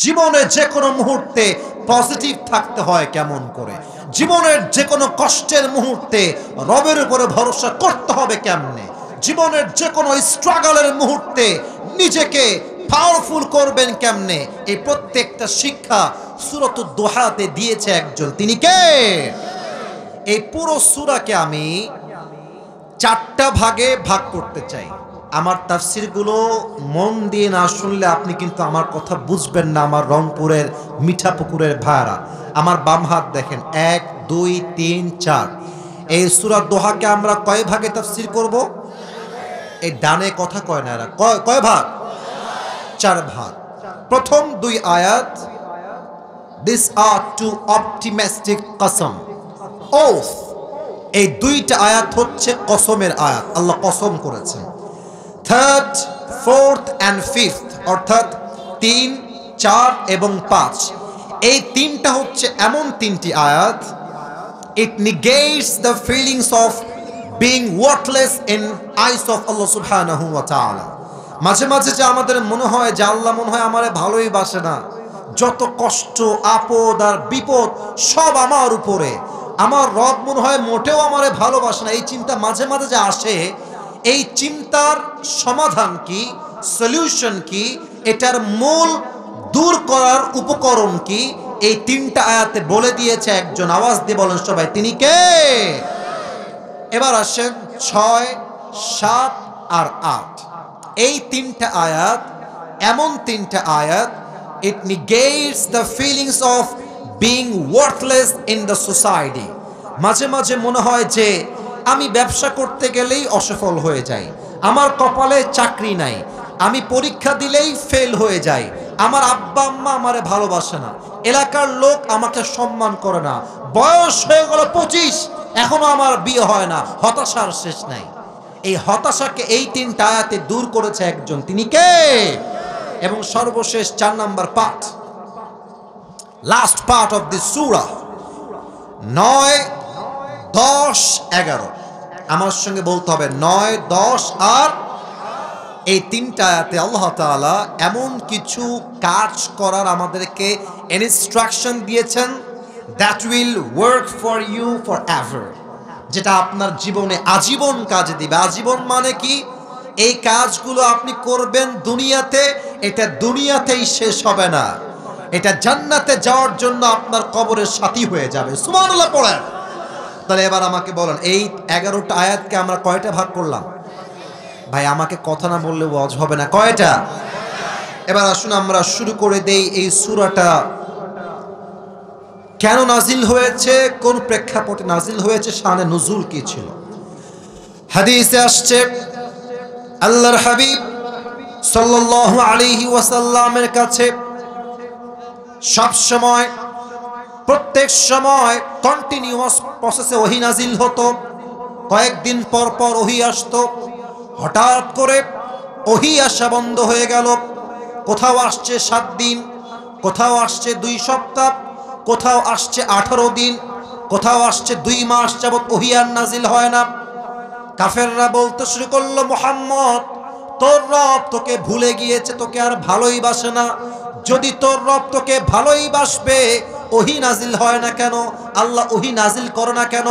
জীবনে যে কোনো মুহূর্তে পজিটিভ থাকতে হয় কেমন করে, জীবনের যে কোনো কষ্টের মুহূর্তে রবের উপরে ভরসা করতে হবে কেমনে, জীবনের যে কোনো স্ট্রাগলের মুহূর্তে নিজেকে পাওয়ারফুল করবেন কেমনে, এই প্রত্যেকটা শিক্ষা সূরাতুদ দুহাতে দিয়েছে একজন। তিনি কে? এই পুরো সূরাকে আমি 4টা ভাগে ভাগ করতে চাই। আমার তাফসিরগুলো মন দিয়ে না শুনলে আপনি কিন্তু আমার কথা বুঝবেন না। আমার রংপুরের মিঠাপুকুরের ভাইরা, আমার বাম হাত দেখেন, 1 2 3 4। এই সূরা দোহাকে আমরা কয় ভাগে তাফসির করব? এই ডানে কথা কয় না এরা, কয় ভাগ? 4 ভাগ। প্রথম 2 আয়াত, দিস আর টু অপটিমিস্টিক কসম, ওথ। এই 2টা আয়াত হচ্ছে কসমের আয়াত, আল্লাহ কসম করেছেন। 3rd, 4th and 5th অর্থাৎ 3, 4 এবং 5, এই 3টা হচ্ছে এমন 3টি আয়াত, it negates the feelings of being worthless in eyes of Allah subhanahu wa ta'ala। মাঝে মাঝে যে আমাদের মনে হয় যে আল্লাহ মনে হয় আমারে ভালোই বাসে না, যত কষ্ট আপদ আর বিপদ সব আমার উপরে, আমার রব মনে হয় মোটেও আমারে ভালোবাসে না, এই চিন্তা মাঝে মাঝে যে আসে, এই চিন্তার সমাধান কি, সলিউশন কি, এটার মূল দূর করার উপকরণ কি, এই 3টা আয়াতে বলে দিয়েছে একজন। আওয়াজ দিয়ে বলেন সবাই, তিনি কে? এবার আসেন 6, 7 আর 8। এই 3টা আয়াত এমন 3টা আয়াত, it negates the feelings of being worthless in the society। মাঝে মাঝে মনে হয় যে আমি ব্যবসা করতে গেলেই অসফল হয়ে যাই, আমার কপালে চাকরি নাই, আমি পরীক্ষা দিলেই ফেল হয়ে যাই, আমার আব্বা আম্মা আমারে ভালোবাসে না, এলাকার লোক আমাকে সম্মান করে না, বয়স হয়ে গেল 25 এখনো আমার বিয়ে হয় না, হতাশার শেষ নাই। এই হতাশাকে এই 3টা আয়াতে দূর করেছে একজন, তিনি কে? এবং সর্বশেষ 4 number part, last part of this সূরা, 9, 10, 11। আমার সঙ্গে বলতে হবে 9, 10 আর এই 3টা আয়াতে আল্লাহ তাআলা এমন কিছু কাজ করার আমাদেরকে ইনস্ট্রাকশন দিয়েছেন, that will work for you forever, যেটা আপনার জীবনে আজীবন কাজে দিবে। আজীবন মানে কি? এই কাজগুলো আপনি করবেন দুনিয়াতে, এটা দুনিয়াতেই শেষ হবে না, এটা জান্নাতে যাওয়ার জন্য আপনার কবরের সাথী হয়ে যাবে। সুবহানাল্লাহ পড়েন। তাহলে এবার আমাকে বলেন, এই 11টা আয়াতকে আমরা কয়টা ভাগ করলাম? ভাই আমাকে কথা না বললে ওয়াজ হবে না, কয়টা? এবার আসুন আমরা শুরু করে দেই। এই সূরাটা কেন নাজিল হয়েছে, কোন প্রেক্ষাপটে নাজিল হয়েছে, শানে নুজুল কি ছিল? হাদিসে আসছে আল্লাহর হাবিব সাল্লাল্লাহু আলাইহি ওয়াসাল্লামের কাছে সব সময়, প্রত্যেক সময় কন্টিনিউয়াস প্রসেসে ওহী নাজিল হতো। কয়েকদিন পর পর ওহী আসতো, হঠাৎ করে ওহী আসা বন্ধ হয়ে গেল। কোথাও আসছে 7 দিন, কোথাও আসছে 2 সপ্তাহ, কোথাও আসছে 18 দিন, কোথাও আসছে 2 মাস যাবত ওহী আর নাজিল হয় না। কাফেররা বলতে শুরু করলো, মুহাম্মদ তোর রব তোকে ভুলে গিয়েছে, তোকে আর ভালোই বাসে না। যদি তোর রব তোকে ভালোই বাসবে, ওহী নাজিল হয় না কেন? আল্লাহ ওহী নাজিল করে না কেন?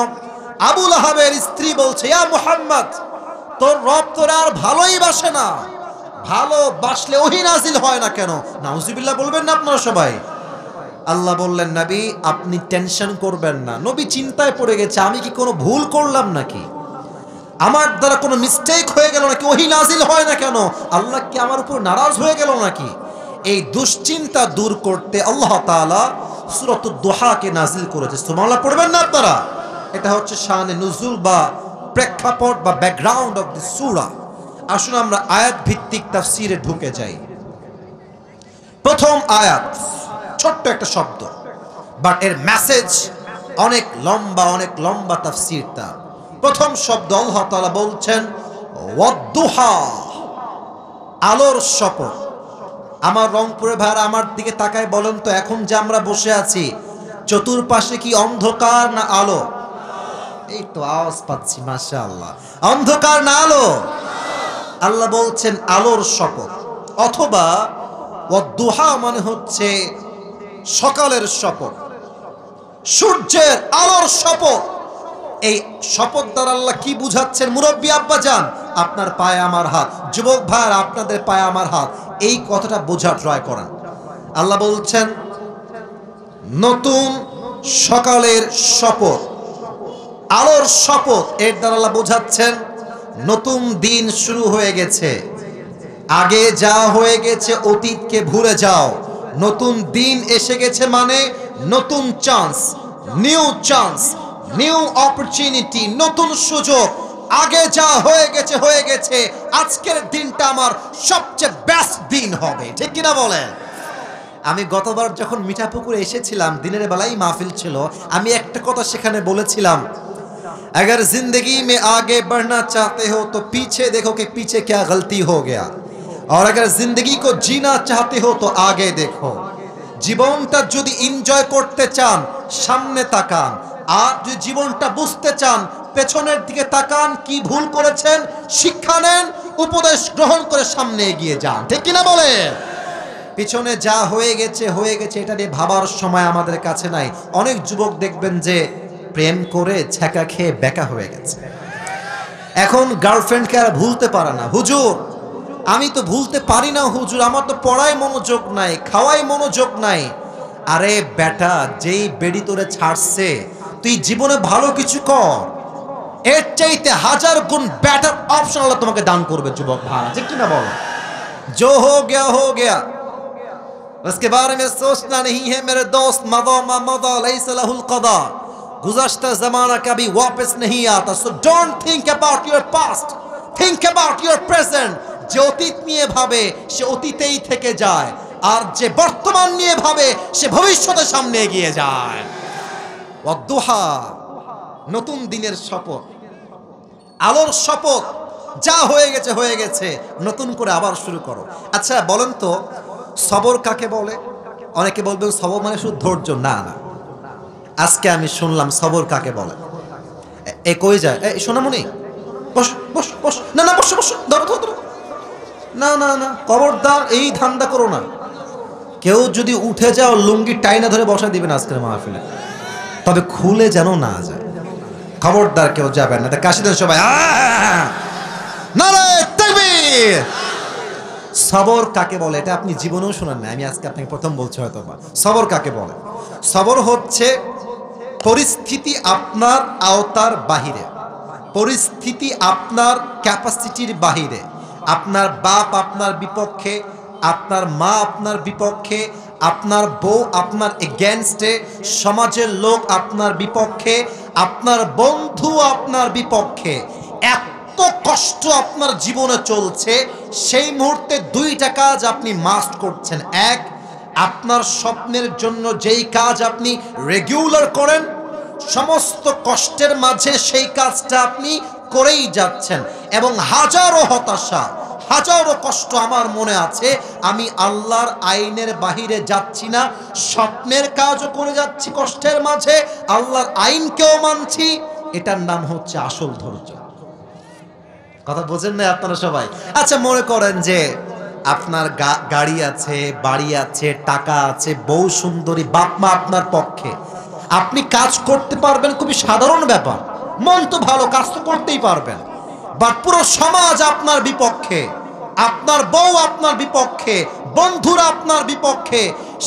আবু লাহাবের স্ত্রী বলছে, ইয়া মুহাম্মদ তোর রব তোর আর ভালোই বাসে না, ভালোবাসলে ওহী নাজিল হয় না কেন? নাউজুবিল্লাহ বলবেন না আপনারা সবাই? আল্লাহ বললেন, নবী আপনি টেনশন করবেন না। নবী চিন্তায় পড়ে গেছে, আমি কি কোনো ভুল করলাম নাকি, আমার দ্বারা কোনো মিস্টেক হয়ে গেল নাকি, ওহী নাজিল হয় না কেন, আল্লাহ কি আমার উপর নারাজ হয়ে গেল নাকি? এই দুশ্চিন্তা দূর করতে আল্লাহ তাআলা সূরাতুদ দুহাকে নাজিল করেছে। সুবহানাল্লাহ পড়বেন না আপনারা? এটা হচ্ছে শানে নুজুল বা প্রেক্ষাপট বা ব্যাকগ্রাউন্ড অফ দিস সূরা। আসুন আমরা আয়াত ভিত্তিক তাফসীরে ঢুকে যাই। প্রথম আয়াত ছোট্ট একটা শব্দ, বাট এর মেসেজ অনেক লম্বা তাফসীর তার। প্রথম শব্দ আল্লাহ তাআলা বলছেন ওয়াদ-দুহা, আলোর শপথ। আমার রংপুরে ভাইরা আমার দিকে তাকায় বলেন তো, এখন যে আমরা বসে আছি চতুর্পাশে কি অন্ধকার না আলো? এই তো আওয়াজ পাচ্ছি, মাশাআল্লাহ। অন্ধকার না আলো? আল্লাহ বলছেন আলোর শপথ। অথবা ওয়াদ্দুহা মানে হচ্ছে সকালের শপথ, সূর্যের আলোর শপথ। এই শপথ দ্বারা আল্লাহ কি বুঝাচ্ছেন? মুরব্বী আব্বাজান, আপনার পায়ে আমার হাত, যুবক ভাইরা আপনাদের পায়ে আমার হাত, এই কথাটা বোঝা ট্রাই করেন। আল্লাহ বলছেন নতুন সকালের শপথ, আলোর শপথ। এর দ্বারা আল্লাহ বোঝাচ্ছেন নতুন দিন শুরু হয়ে গেছে, আগে যা হয়ে গেছে অতীতকে ভুলে যাও, নতুন দিন এসে গেছে মানে নতুন chance, new chance, new opportunity, নতুন সুযোগ। আগে যা হয়ে গেছে হয়ে গেছে, আজকের দিনটা আমার সবচেয়ে বেস্ট দিন হবে, ঠিক কিনা বলেন? আমি গতবার যখন মিঠাপুকুরে এসেছিলাম, দিনের বেলায় মাহফিল ছিল, আমি একটা কথা সেখানে বলেছিলাম, अगर जिंदगी में आगे बढ़ना चाहते हो तो पीछे देखो कि पीछे क्या गलती हो गया, और अगर जिंदगी को जीना चाहते हो तो आगे देखो। জীবনটা যদি এনজয় করতে চান সামনে তাকান, আর যদি জীবনটা বুঝতে চান পেছনের দিকে তাকান, কি ভুল করেছেন শিক্ষা নেন, উপদেশ গ্রহণ করে সামনে এগিয়ে যান, ঠিক কিনা বলেন? পিছনে যা হয়ে গেছে হয়ে গেছে, এটা নিয়ে ভাবার সময় আমাদের কাছে নাই। অনেক যুবক দেখবেন যে প্রেম করে ছ্যাঁকা খেয়ে বেকা হয়ে গেছে, এখন গার্লফ্রেন্ডকে আর ভুলতে পারে না। হুজুর আমি তো ভুলতে পারি না হুজুর, আমার তো পড়ায় মনোযোগ নাই, খাওয়াই মনোযোগ নাই। আরে বেটা, যেই বেড়ি তোরে ছাড়ছে তুই জীবনে ভালো কিছু কর, এর চাইতে হাজার গুণ বেটার অপশন আল্লাহ তোমাকে দান করবে যুবক ভাই, ঠিক কিনা বলো? जो हो गया उसके बारे में सोचना नहीं है मेरे दोस्त, मदा मा मदा लैसा लहुल कदा, गुज़श्ता ज़माना कभी वापस नहीं आता। So don't think about your past, think about your present. যে অতীত নিয়ে ভাবে সে অতীতেই থেকে যায়, আর যে বর্তমান নিয়ে ভাবে সে ভবিষ্যতের সামনে এগিয়ে যায়। ওয়াদ্দুহা নতুন দিনের শপথ, আলোর শপথ। যা হয়ে গেছে হয়ে গেছে, নতুন করে আবার শুরু করো। আচ্ছা বলেন তো সবর কাকে বলে? অনেকে বলবেন সবর মানে শুধু ধৈর্য। না না, আজকে আমি শুনলাম সবর কাকে বলে। এ কই যায়? এই সোনামণি বস বস বস, না না বসো বসো, ধরো ধরো ধরো, না না না খবরদার এই ধান্দা করো না। কেউ যদি উঠে যাও লুঙ্গি টাইনা ধরে বসা দিবেন আজকের মাহফিলে, তবে খুলে যেন না যায়। খবরদার কেউ যাবেন না। কাশি দেন সবাই, নারায়ে তাকবীর। সবর কাকে বলে এটা আপনি জীবনেও শোনেন না, আমি আজকে আপনাকে প্রথম বলছি হয়তো। সবর কাকে বলে? সবর হচ্ছে পরিস্থিতি আপনার আওতার বাহিরে, পরিস্থিতি আপনার ক্যাপাসিটির বাহিরে, আপনার বাপ আপনার বিপক্ষে, আপনার মা আপনার বিপক্ষে, আপনার বউ আপনার এগেনস্টে, সমাজের লোক আপনার বিপক্ষে, আপনার বন্ধু আপনার বিপক্ষে, এত কষ্ট আপনার জীবনে চলছে, সেই মুহূর্তে দুইটা কাজ আপনি মাস্ট করছেন। এক, আপনার স্বপ্নের জন্য যেই কাজ আপনি রেগুলার করেন, সমস্ত কষ্টের মাঝে সেই কাজটা আপনি করেই যাচ্ছেন, এবং হাজারো হতাশা হাজারো কষ্ট আমার মনে আছে, আমি আল্লাহর আইনের বাহিরে যাচ্ছি না, স্বপ্নের কাজও করে যাচ্ছি কষ্টের মাঝে, আল্লাহর আইনকেও মানছি। এটার নাম হচ্ছে আসল ধৈর্য। কথা বোঝেন না আপনারা সবাই? আচ্ছা মনে করেন যে আপনার গাড়ি আছে, বাড়ি আছে, টাকা আছে, বউ সুন্দরী, বাপ মা আপনার পক্ষে, আপনি কাজ করতে পারবেন, খুবই সাধারণ ব্যাপার, মন তো ভালো, কাজ তো করতেই পারবেন। বাট পুরো সমাজ আপনার বিপক্ষে, আপনার বউ আপনার বিপক্ষে, বন্ধুরা আপনার বিপক্ষে,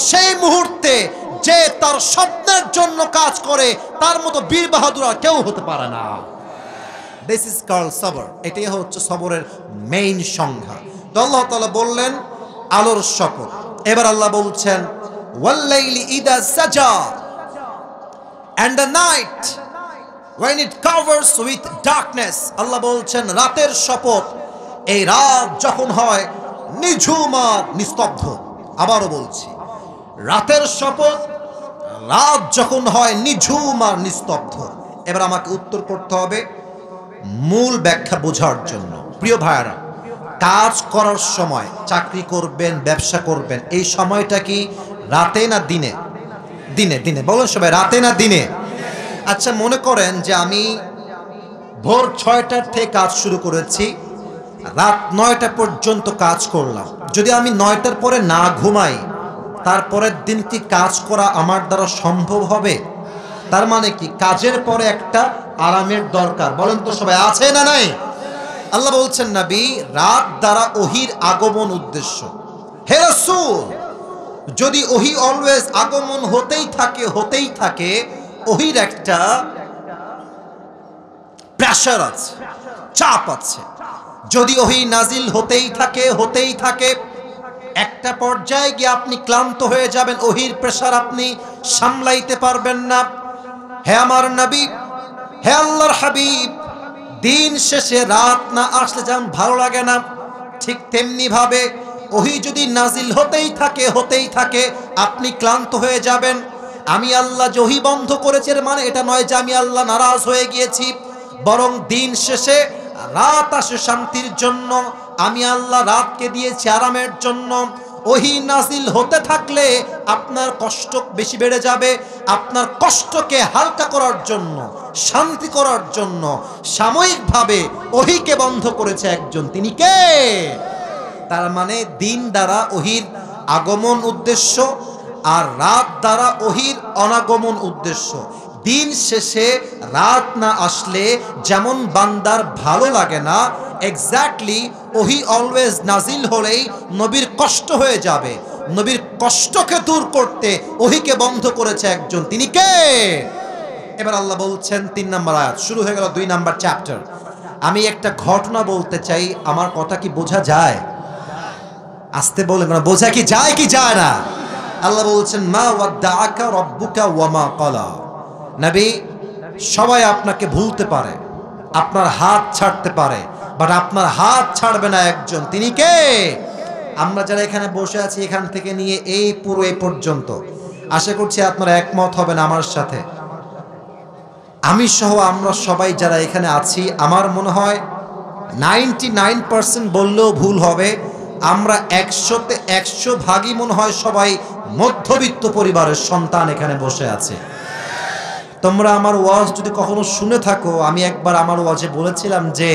সেই মুহূর্তে যে তার স্বপ্নের জন্য কাজ করে তার মতো বীর বাহাদুর আর কেউ হতে পারে না। দিস ইজ কল্ড সবর। এটাই হচ্ছে সবরের মেইন সংজ্ঞা। তো আল্লাহ তাআলা বললেন আলোর শপথ। এবার আল্লাহ বলছেন ওয়াল্লাইলি ইদা সাজা, and the night when it covers with darkness। আল্লাহ বলছেন রাতের শপথ, এই রাত যখন হয় নিঝুম আর নিস্তব্ধ। আবারও বলছি রাতের শপথ, রাত যখন হয় নিঝুম আর নিস্তব্ধ। এবার আমাকে উত্তর করতে হবে মূল ব্যাখ্যা বোঝার জন্য। প্রিয় ভাইরা, কাজ করার সময়, চাকরি করবেন, ব্যবসা করবেন, এই সময়টা কি রাতে না দিনে? দিনে। দিনে বলুন সবাই, রাতে না দিনে? আচ্ছা মনে করেন যে আমি ভোর 6টার থেকে কাজ শুরু করেছি, রাত 9টা পর্যন্ত কাজ করলাম। যদি আমি 9টার পরে না ঘুমাই, তারপরের দিন কি কাজ করা আমার দ্বারা সম্ভব হবে? তার মানে কি কাজের পরে একটা আরামের দরকার। বলেন তো সবাই, আছে না নাই? আল্লাহ বলছেন, নবী রাত দ্বারা ওহির আগমন উদ্দেশ্য। হে রাসূল, যদি ওহি অলওয়েজ আগমন হতেই থাকে, ওহির একটা প্রেশার আছে, চাপ আছে। যদি ওহি নাজিল হতেই থাকে, একটা পর্যায়ে গিয়ে আপনি ক্লান্ত হয়ে যাবেন, ওহির প্রেশার আপনি সামলাইতে পারবেন না। হে আমার নবী, হে আল্লাহর হাবিব, দিন শেষে রাত না আসলে যেমন ভালো লাগে না, ঠিক তেমনি ভাবে ওহি যদি নাজিল হতেই থাকে আপনি ক্লান্ত হয়ে যাবেন। আমি আল্লাহ যে ওহি বন্ধ করেছে এর মানে এটা নয় যে আমি আল্লাহ নারাজ হয়ে গিয়েছি, বরং দিন শেষে রাত আসে শান্তির জন্য। আমি আল্লাহ রাতকে দিয়েছি আরামের জন্য। ওহি নাজিল হতে থাকলে আপনার কষ্ট বেশি বেড়ে যাবে। আপনার কষ্টকে হালকা করার জন্য, শান্তি করার জন্য সাময়িকভাবে ওহিকে বন্ধ করেছে একজন, তিনি কে? তার মানে দিন দ্বারা ওহির আগমন উদ্দেশ্য, আর রাত দ্বারা ওহির অনাগমন উদ্দেশ্য। দিন শেষে রাত না আসলে যেমন বান্দার ভালো লাগে না, এক্স্যাক্টলি ওহি অলওয়েজ নাজিল হলেই নবীর কষ্ট হয়ে যাবে। নবীর কষ্টকে দূর করতে ওহিকে বন্ধ করেছে একজন, তিনি কে? এবার আল্লাহ বলছেন 3 নম্বর আয়াত, শুরু হয়ে গেল 2 নম্বর চ্যাপ্টার। আমি একটা ঘটনা বলতে চাই, আমার কথা কি বোঝা যায়? আসতে বলেন, বোঝা কি যায় না? আল্লাহ বলছেন, মা ওয়াদ্দাআকা রাব্বুকা ওয়া মা ক্বালা। নবী, সবাই আপনাকে ভুলতে পারে, আপনার হাত ছাড়তে পারে, বাট আপনার হাত ছাড়বে না একজন, তিনি কে? আমরা যারা এখানে বসে আছি, এখান থেকে নিয়ে এই পুরো এই পর্যন্ত, আশা করছি আপনারা একমত হবেন আমার সাথে। আমি সহ আমরা সবাই যারা এখানে আছি, আমার মনে হয় 99% বললেও ভুল হবে, আমরা 100তে 100 ভাগই মনে হয় সবাই মধ্যবিত্ত পরিবারের সন্তান এখানে বসে আছে। তোমরা আমার ওয়াজ যদি কখনো শুনে থাকো, আমি একবার আমার ওয়াজে বলেছিলাম যে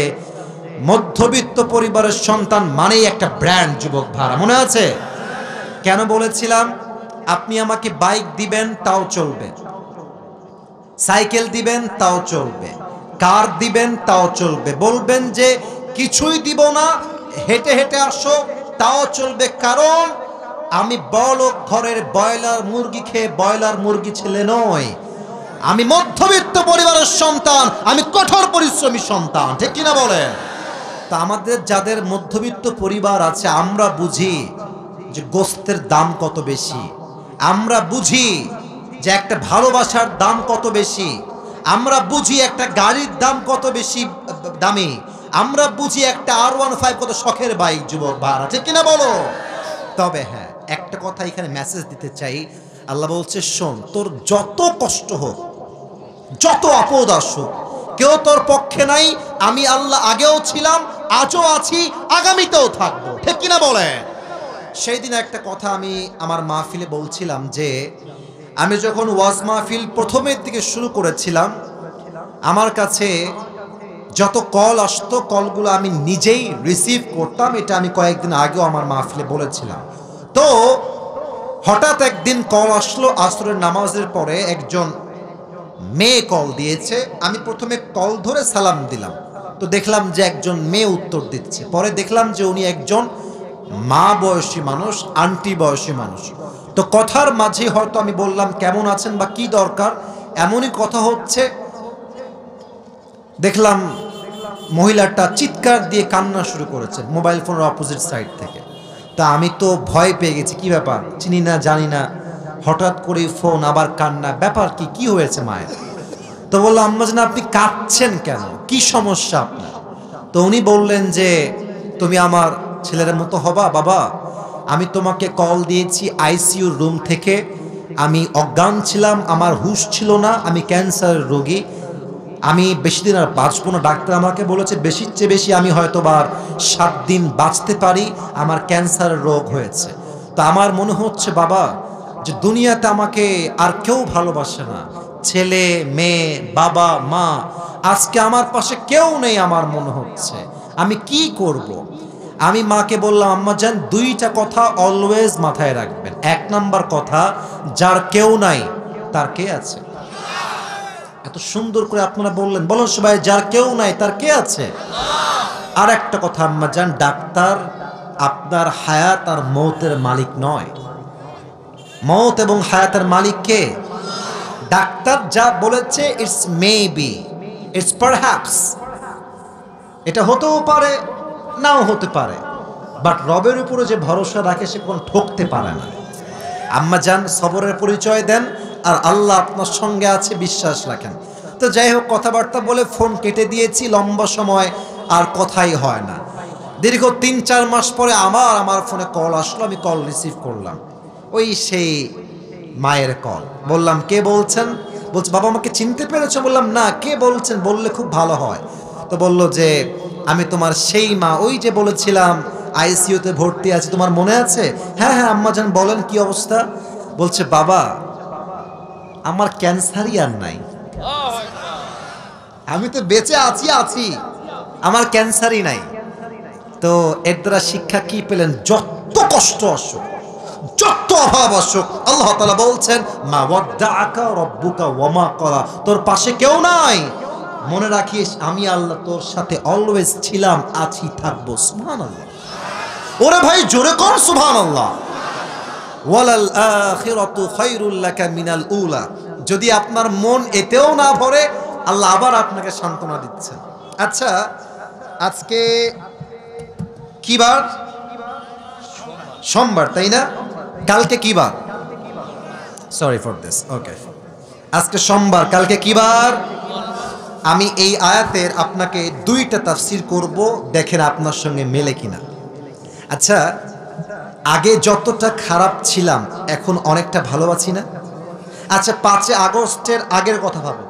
মধ্যবিত্ত পরিবারের সন্তান মানেই একটা ব্র্যান্ড, যুবক ভাড়া, মনে আছে? কেন বলেছিলাম? আপনি আমাকে বাইক দিবেন তাও চলবে, সাইকেল দিবেন তাও চলবে, কার দিবেন তাও চলবে, বলবেন যে কিছুই দিব না, হেঁটে হেঁটে আসো, তাও চলবে, কারণ আমি বড়লোক ঘরের ব্রয়লার মুরগি খেয়ে ব্রয়লার মুরগি ছেলে নই, আমি মধ্যবিত্ত পরিবারের সন্তান, আমি কঠোর পরিশ্রমী সন্তান, ঠিক কিনা বলেন? তা আমাদের যাদের মধ্যবিত্ত পরিবার আছে, আমরা বুঝি যে গোস্তের দাম কত বেশি, আমরা বুঝি যে একটা ভালোবাসার দাম কত বেশি, আমরা বুঝি একটা গাড়ির দাম কত বেশি দামি, আমরা বুঝি একটা R15 কত শখের বাইক, যুবক ভাড়া, ঠিক কিনা বলো? তবে হ্যাঁ, একটা কথা এখানে মেসেজ দিতে চাই। আল্লাহ বলছে, শোন, তোর যত কষ্ট হোক, যত আপদ আসুক, কেউ তোর পক্ষে নাই। আমি আল্লাহ আগেও ছিলাম, আজও আছি, আগামীতেও থাকবো, ঠিক কিনা বলে? সেই দিন একটা কথা আমি আমার মাহফিলে বলছিলাম যে আমি যখন ওয়াজ মাহফিল প্রথমের দিকে শুরু করেছিলাম, আমার কাছে যত কল আসতো, কলগুলো আমি নিজেই রিসিভ করতাম। এটা আমি কয়েকদিন আগেও আমার মাহফিলে বলেছিলাম। তো হঠাৎ একদিন কল আসলো, আসরের নামাজের পরে একজন মেয়ে কল দিয়েছে। আমি প্রথমে কল ধরে সালাম দিলাম, তো দেখলাম যে একজন মেয়ে উত্তর দিচ্ছে। পরে দেখলাম যে উনি একজন মা বয়সী মানুষ, আন্টি বয়সী মানুষ। তো কথার মাঝে হয়তো আমি বললাম কেমন আছেন বা কি দরকার, এমনই কথা হচ্ছে, দেখলাম মহিলাটা চিৎকার দিয়ে কান্না শুরু করেছে মোবাইল ফোনের অপোজিট সাইড থেকে। তা আমি তো ভয় পেয়ে গেছি, কি ব্যাপার, চিনি না জানি না, হঠাৎ করে ফোন, আবার কান্না, ব্যাপার কি, কি হয়েছে মায়ের? তো বললাম, আম্মা জান আপনি কাঁদছেন কেন, কি সমস্যা আপনার? তো উনি বললেন যে তুমি আমার ছেলের মতো হবা বাবা, আমি তোমাকে কল দিয়েছি আইসিইউ রুম থেকে, আমি অজ্ঞান ছিলাম, আমার হুঁশ ছিল না, আমি ক্যান্সারের রোগী, আমি বেশি দিন আর বাঁচবো না, ডাক্তার আমাকে বলেছে বেশির চেয়ে বেশি আমি হয়তো বা 7 দিন বাঁচতে পারি, আমার ক্যান্সারের রোগ হয়েছে। তো আমার মনে হচ্ছে বাবা যে দুনিয়াতে আমাকে আর কেউ ভালোবাসে না, ছেলে মেয়ে বাবা মা, আজকে আমার পাশে কেউ নেই, আমার মনে হচ্ছে আমি কি করব। আমি মাকে বললাম, আম্মা জান দুইটা কথা অলওয়েজ মাথায় রাখবেন। এক নাম্বার কথা, যার কেউ নাই তার কে আছে। এত সুন্দর করে আপনারা বললেন, বলো সবাই, যার কেউ নাই তার কে আছে। আর একটা কথা আম্মা জান, ডাক্তার আপনার হায়াত আর মৌতের মালিক নয়। মৌত এবং হায়াতের মালিক কে? ডাক্তার যা বলেছে ইটস মেবি, ইটস পারহ্যাপস, এটা হতেও পারে নাও হতে পারে, বাট রবের উপরে যে ভরসা রাখে সে কোন ঠকতে পারে না। আম্মা জান সবরের পরিচয় দেন আর আল্লাহ আপনার সঙ্গে আছে বিশ্বাস রাখেন। তো যাই হোক, কথাবার্তা বলে ফোন কেটে দিয়েছি। লম্বা সময় আর কথাই হয় না। দীর্ঘ 3-4 মাস পরে আমার ফোনে কল আসলো, আমি কল রিসিভ করলাম। ওই সেই মায়ের কল। বললাম, কে বলছেন? বলছে, বাবা আমাকে চিনতে পেরেছো? বললাম, না, কে বলছেন বললে খুব ভালো হয়। তো বলল যে, আমি তোমার সেই মা, ওই যে বলেছিলাম আইসিইউতে ভর্তি আছে, তোমার মনে আছে? হ্যাঁ হ্যাঁ আম্মা জান বলেন, কি অবস্থা? বলছে, বাবা আমার ক্যান্সারই আর নাই, আমি তো বেঁচে আছি, আমার ক্যান্সারই নাই। তো এর দ্বারা শিক্ষা কি পেলেন? যত কষ্ট আসুক, যত অভাব আসুক, আল্লাহ তাআলা বলছেন, মা ওয়াদ্দাআকা রাব্বুকা ওয়া মা ক্বালা, তোর পাশে কেউ নাই, মনে রাখিস আমি আল্লাহ তোর সাথে অলওয়েজ ছিলাম, আছি, থাকবো। সুবহানাল্লাহ। ওরে ভাই জোরে কর সুবহানাল্লাহ। ওয়ালাল আখিরাতু খায়রুল লাকা মিনাল উলা। যদি আপনার মন এতেও না ভরে, আল্লাহ আবার আপনাকে সান্ত্বনা দিচ্ছেন। আচ্ছা, আজকে কি বার? সোমবার, তাই না? কালকে কি বার? Sorry for this. ওকে, আজকে সোমবার, কালকে কি বার? আমি এই আয়াতের আপনাকে 2টা তাফসীর করব, দেখেন আপনার সঙ্গে মেলে কিনা। আচ্ছা, আগে যতটা খারাপ ছিলাম এখন অনেকটা ভালো আছি না? আচ্ছা, 5 আগস্টের আগের কথা ভাবো,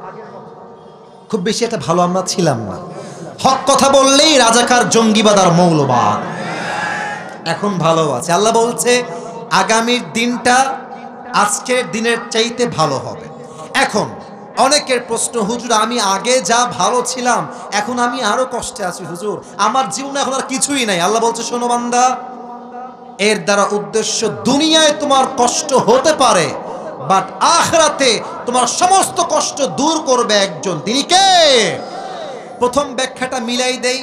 খুব বেশি একটা ভালো আমরা ছিলাম না। হক কথা বললেই রাজাকার, জঙ্গিবাদ আর মৌলবাদ। এখন ভালো আছে। আল্লাহ বলছে আগামীর দিনটা আজকের দিনের চাইতে ভালো হবে। এখন অনেকের প্রশ্ন, হুজুর আমি আগে যা ভালো ছিলাম এখন আমি আরো কষ্টে আছি হুজুর, আমার জীবনে এখন আর কিছুই নাই। আল্লাহ বলছে, শোনো বান্দা, এর দ্বারা উদ্দেশ্য দুনিয়ায় তোমার কষ্ট হতে পারে, বাট আখিরাতে তোমার সমস্ত কষ্ট দূর করবে একজন। তিনি কে? প্রথম ব্যাখ্যাটা মিলাই দেই।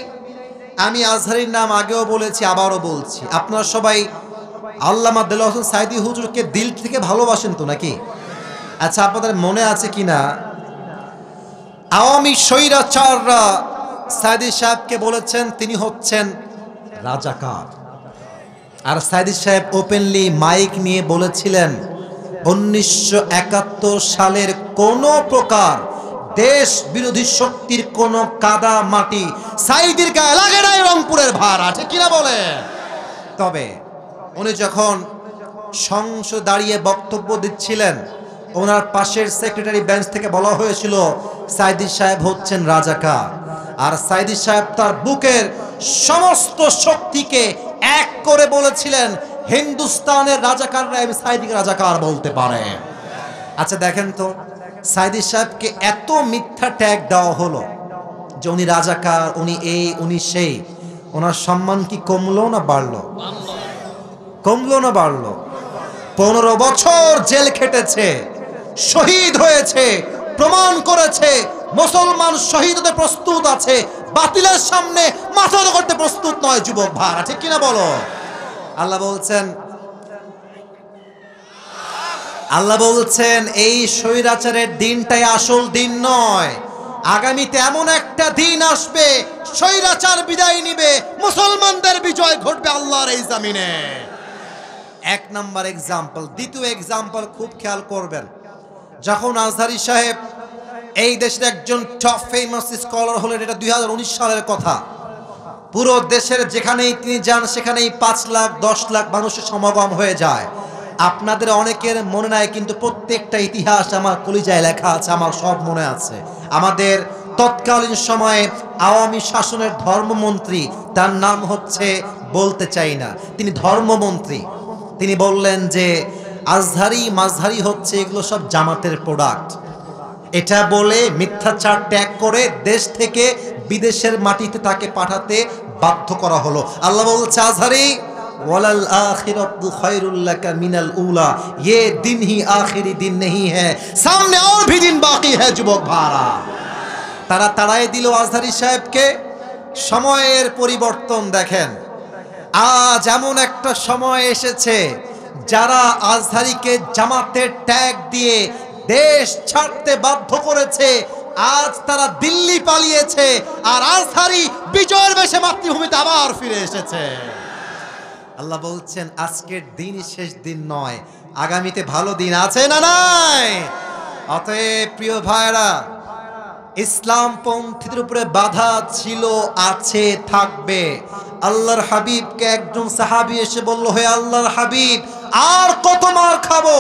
আমি আজহারীর নাম আগেও বলেছি, আবারও বলছি, আপনারা সবাই আল্লামা দেলোয়ার হোসেন সাঈদী হুজুরকে দিল থেকে ভালোবাসেন তো নাকি? আচ্ছা, আপনাদের মনে আছে কিনা আওয়ামী স্বৈরাচাররা সাঈদী সাহেবকে বলেছেন তিনি হচ্ছেন রাজাকার, আর সাঈদী সাহেব ওপেনলি মাইক নিয়ে বলেছিলেন 1971 সালের কোন প্রকার দেশ বিরোধী শক্তির কোন কাদা মাটি সাঈদীর গায়ে লাগে নাই, রংপুরের ভার আছে কিনা বলে। তবে উনি যখন সংসদ দাঁড়িয়ে বক্তব্য দিচ্ছিলেন, ওনার পাশের সেক্রেটারি বেঞ্চ থেকে বলা হয়েছিল সাঈদী সাহেব হচ্ছেন রাজাকার, আর সাঈদী সাহেব তার বুকের সমস্ত শক্তিকে এক করে বলেছিলেন, হিন্দুস্তানের রাজাকাররা আমি সাঈদীকে রাজাকার বলতে পারে। আচ্ছা দেখেন তো, সাঈদী সাহেবকে এত মিথ্যা ট্যাগ দেওয়া হলো যে উনি রাজাকার, উনি এই উনি সেই, ওনার সম্মান কি কমলো না বাড়লো? কমলো না বাড়লো? 15 বছর জেল খেটেছে, শহীদ হয়েছে, প্রমাণ করেছে মুসলমান শহীদ হতে প্রস্তুত আছে, বাতিলের সামনে মাথা নত করতে প্রস্তুত নয়। যুবক ভাইরা ঠিক কিনা বলো? আল্লাহ বলছেন এই স্বৈরাচারের দিনটাই আসল দিন নয়, আগামীতে এমন একটা দিন আসবে স্বৈরাচার বিদায় নিবে, মুসলমানদের বিজয় ঘটবে আল্লাহর এই জমিনে। এক নাম্বার এক্সাম্পল। দ্বিতীয় এক্সাম্পল খুব খেয়াল করবেন, যখন আজহারী সাহেব এই দেশের একজন টপ ফেমাস স্কলার হলেন, এটা 2019 সালের কথা। পুরো দেশের যেখানেই তিনি যান সেখানেই 5 লাখ 10 লাখ মানুষের সমাগম হয়ে যায়। আপনাদের অনেকের মনে নাই, কিন্তু প্রত্যেকটা ইতিহাস আমার কলিজায় লেখা আছে, আমার সব মনে আছে। আমাদের তৎকালীন সময়ে আওয়ামী শাসনের ধর্মমন্ত্রী, তার নাম হচ্ছে, বলতে চাই না, তিনি ধর্মমন্ত্রী, তিনি বললেন যে আজহারি মাঝহারি হচ্ছে এগুলো সব জামাতের প্রোডাক্ট। এটা বলে মিথ্যাচার ত্যাগ করে দেশ থেকে বিদেশের মাটিতে তাকে পাঠাতে বাধ্য করা হলো। আল্লাহ বলছে আজহারি ওয়ালাল आखिरतु खैरुल लका मिनल उला, ये दिन ही आखिरी दिन नहीं है, सामने और भी दिन बाकी है। যুবক ভাইরা, তারা তাড়াই দিল আজহারি সাহেবকে। সময়ের পরিবর্তন দেখেন, আজ এমন একটা সময় এসেছে যারা আজহারিকে জামাতের ট্যাগ দিয়ে দেশ ছাড়তে বাধ্য করেছে, আজ তারা দিল্লি পালিয়েছে, আর আজহারি বিজয়ের বেশে মাতৃভূমিতে আবার ফিরে এসেছে। আল্লাহ বলছেন আজকের দিনই শেষ দিন নয়, আগামীতে ভালো দিন আছে না নাই? অতএব প্রিয় ভাইরা, ইসলাম পন্থীদের উপরে বাধা ছিল, আছে, থাকবে। আল্লাহর হাবিবকে একজন সাহাবী এসে বলল, হে আল্লাহর হাবিব, আর কত মার খাবো?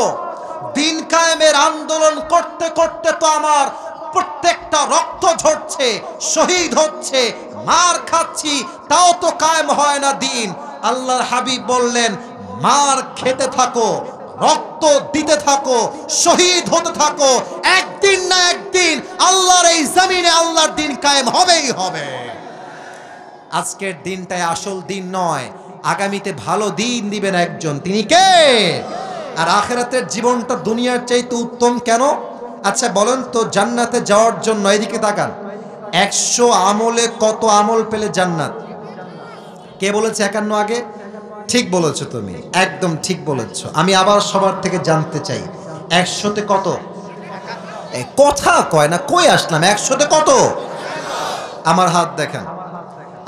দিন কায়েমের আন্দোলন করতে করতে তো আমার প্রত্যেকটা রক্ত ঝরছে, শহীদ হচ্ছে, মার খাচ্ছি, তাও তো কায়েম হয় না দিন। আল্লাহর হাবিব বললেন, মার খেতে থাকো, রক্ত দিতে থাকো, শহীদ হতে থাকো, একদিন না একদিন আল্লাহর এই জমিনে আল্লাহর দিন কায়েম হবেই হবে। আজকের দিনটাই আসল দিন নয়, আগামীতে ভালো দিন দিবেন একজন, তিনি কে? আর আখিরাতের জীবনটা দুনিয়ার চাইতে উত্তম কেন? আচ্ছা বলেন তো, জান্নাতে যাওয়ার জন্য এদিকে তাকান, 100 আমলে কত আমল পেলে জান্নাত? কে বলেছে 51 আগে? ঠিক বলেছো তুমি, একদম ঠিক বলেছো। আমি আবার সবার থেকে জানতে চাই, 100তে কত? কথা কয় না, কই আসলাম? 100তে কত? আমার হাত দেখেন।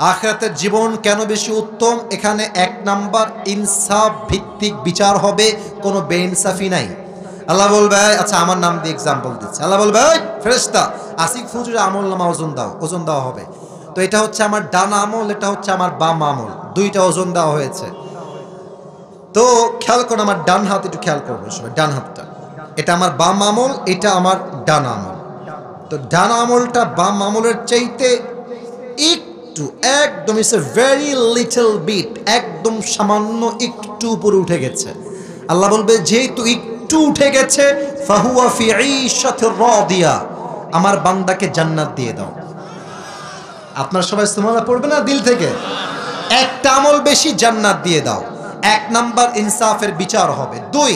আখিরাতের জীবন কেন বেশি উত্তম? এখানে 1 নাম্বার, ইনসাফ ভিত্তিক বিচার হবে, কোনো বেইনসাফি নাই। আল্লাহ বলবে, আচ্ছা আমার নাম দিয়ে এক্সাম্পল দিচ্ছে, আল্লাহ বলবে, ফেরেশতা আসিফ হুজুরের আমল নামা ওজন দাও, ওজন দেওয়া হবে। তো এটা হচ্ছে আমার ডান আমল, এটা হচ্ছে আমার বাম আমল, দুইটা ওজন দেওয়া হয়েছে। তো খেয়াল করুন, আমার ডান হাত একটু খেয়াল করবো সবাই, ডান হাতটা, এটা আমার বাম আমল, এটা আমার ডান আমল। তো ডান আমলটা বাম আমলের চাইতে একটু, একদম it's a very little bit, একদম সামান্য একটু উপরে উঠে গেছে। আল্লাহ বলবে, যেহেতু একটু উঠে গেছে, ফাহুয়া ফি ঈশাতির রাদিয়া, আমার বান্দাকে জান্নাত দিয়ে দাও। আপনারা সবাই সুবহানাল্লাহ পড়বে না দিল থেকে? একটা আমল বেশি, জান্নাত দিয়ে দাও। 1 নাম্বার, ইনসাফের বিচার হবে। 2,